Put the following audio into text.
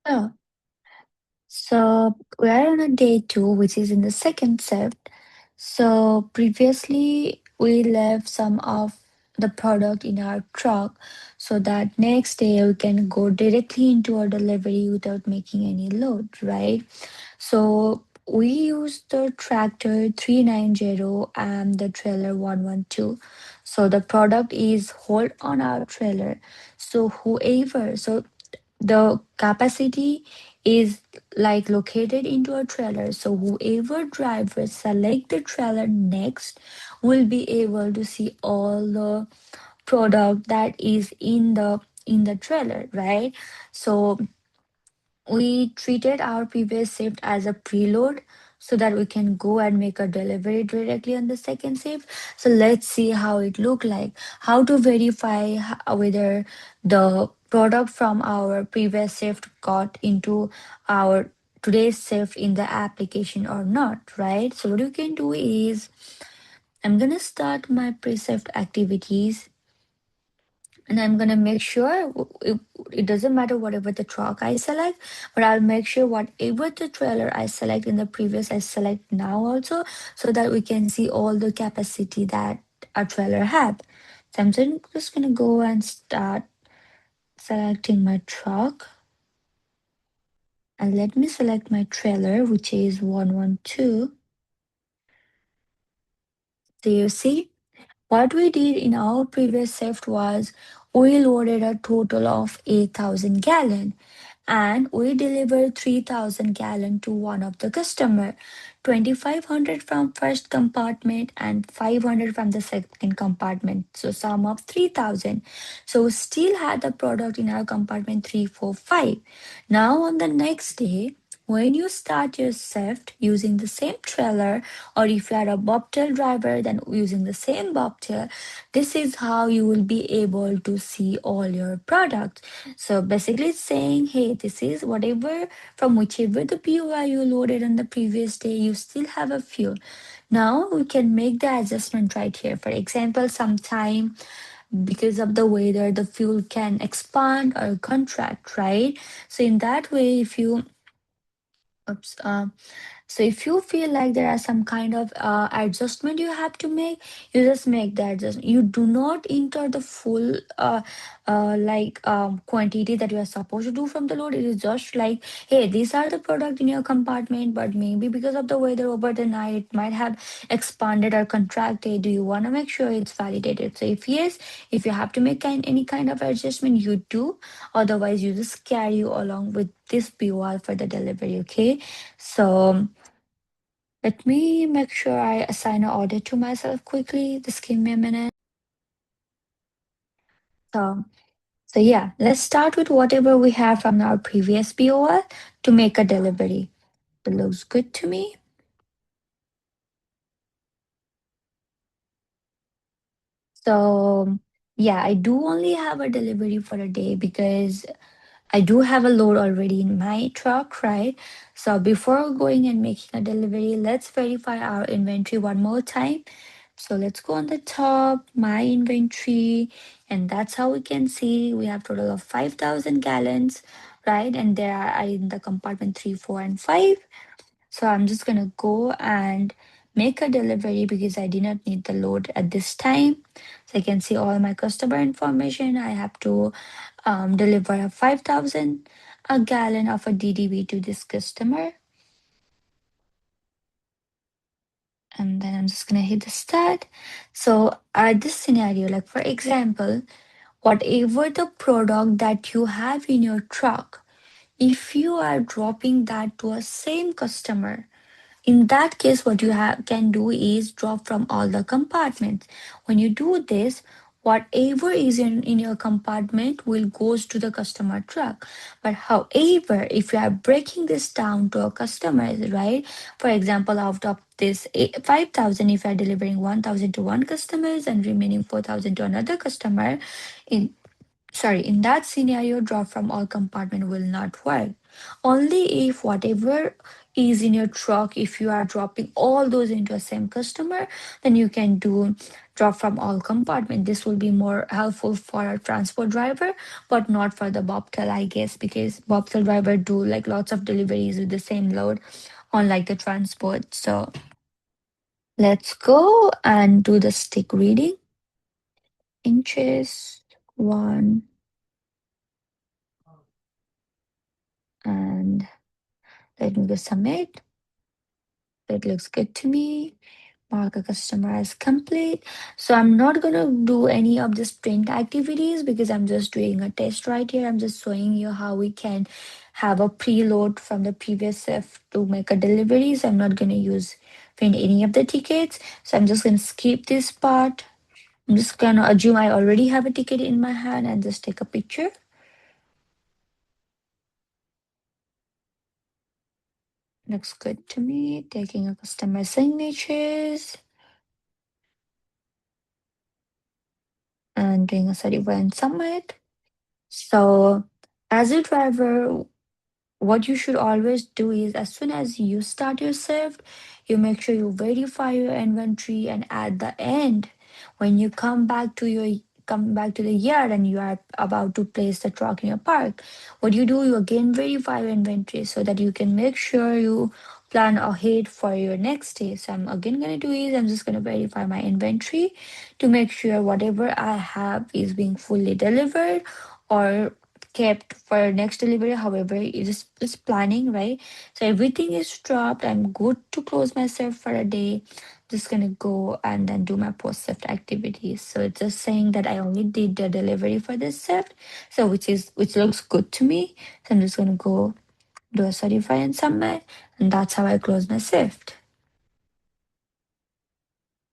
Oh, so we are on a day two, which is in the second shift. So previously we left some of the product in our truck so that next day we can go directly into our delivery without making any load, right? So we use the tractor 390 and the trailer 112. So the product is hold on our trailer. So the capacity is like located into a trailer, so whoever driver select the trailer next will be able to see all the product that is in the trailer, right? So we treated our previous shift as a preload so that we can go and make a delivery directly on the second shift. So let's see how it look like, how to verify whether the product from our previous shift got into our today's shift in the application or not, right? So what you can do is I'm gonna start my pre-shift activities, and I'm gonna make sure it doesn't matter whatever the truck I select, but I'll make sure whatever the trailer I select in the previous I select now also, so that we can see all the capacity that a trailer had. So just gonna go and start selecting my truck, and let me select my trailer, which is 112. So you see, what we did in our previous shift was we loaded a total of 8,000 gallon, and we delivered 3,000 gallon to one of the customer, 2,500 from first compartment and 500 from the second compartment, so sum of 3,000. So we still had the product in our compartment 345. Now on the next day, when you start your shift using the same trailer, or if you are a bobtail driver, then using the same bobtail, this is how you will be able to see all your products. So basically it's saying, hey, this is whatever from whichever the POI you loaded on the previous day, you still have a fuel. Now we can make the adjustment right here. For example, sometime because of the weather, the fuel can expand or contract, right? So in that way, if you oops, so if you feel like there are some kind of adjustment you have to make, you just make the adjustment. You do not enter the full quantity that you are supposed to do from the load. It is just like, hey, these are the product in your compartment, but maybe because of the weather over the night, it might have expanded or contracted. Do you want to make sure it's validated? So if yes, if you have to make any kind of adjustment, you do. Otherwise, you just carry you along with this BOL for the delivery. Okay, so. Let me make sure I assign an order to myself quickly. Just give me a minute. So, so yeah, let's start with whatever we have from our previous BOL to make a delivery. It looks good to me. So, yeah, I do only have a delivery for a day because I do have a load already in my truck, right? So before going and making a delivery, let's verify our inventory one more time. So let's go on the top, my inventory, and that's how we can see we have total of 5,000 gallons, right? And there are in the compartment 3, 4, and 5. So I'm just gonna go and make a delivery because I did not need the load at this time. So I can see all my customer information. I have to deliver a 5,000 a gallon of a DDB to this customer. And then I'm just gonna hit the start. So this scenario, like for example, whatever the product that you have in your truck, if you are dropping that to a same customer, in that case, what you can do is drop from all the compartments. When you do this, whatever is in your compartment will goes to the customer truck. But however, if you are breaking this down to a customer, right? For example, out of this 5,000, if you are delivering 1,000 to one customers and remaining 4,000 to another customer, in in that scenario, drop from all compartment will not work. Only if whatever ease in your truck. If you are dropping all those into a same customer, then you can do drop from all compartment. This will be more helpful for a transport driver, but not for the bobtail, I guess, because bobtail driver do like lots of deliveries with the same load, unlike the transport. So let's go and do the stick reading. Inches, one, and let me go submit. It looks good to me. Mark a customer as complete. So I'm not gonna do any of the sprint activities because I'm just doing a test right here. I'm just showing you how we can have a preload from the previous shift to make a delivery. So I'm not gonna use print any of the tickets. So I'm just gonna skip this part. I'm just gonna assume I already have a ticket in my hand and just take a picture. Looks good to me. Taking a customer signatures and doing a certify and submit. So as a driver, what you should always do is as soon as you start your shift, you make sure you verify your inventory, and at the end, when you come back to the yard and you are about to place the truck in your park, what you do, you again verify your inventory so that you can make sure you plan ahead for your next day. So I'm again gonna do is I'm just gonna verify my inventory to make sure whatever I have is being fully delivered or kept for next delivery. However, it's planning, right? So everything is dropped. I'm good to close myself for a day. Just gonna go and then do my post shift activities. So it's just saying that I only did the delivery for this shift. So which looks good to me. So I'm just gonna go do a certify and submit, and that's how I close my shift.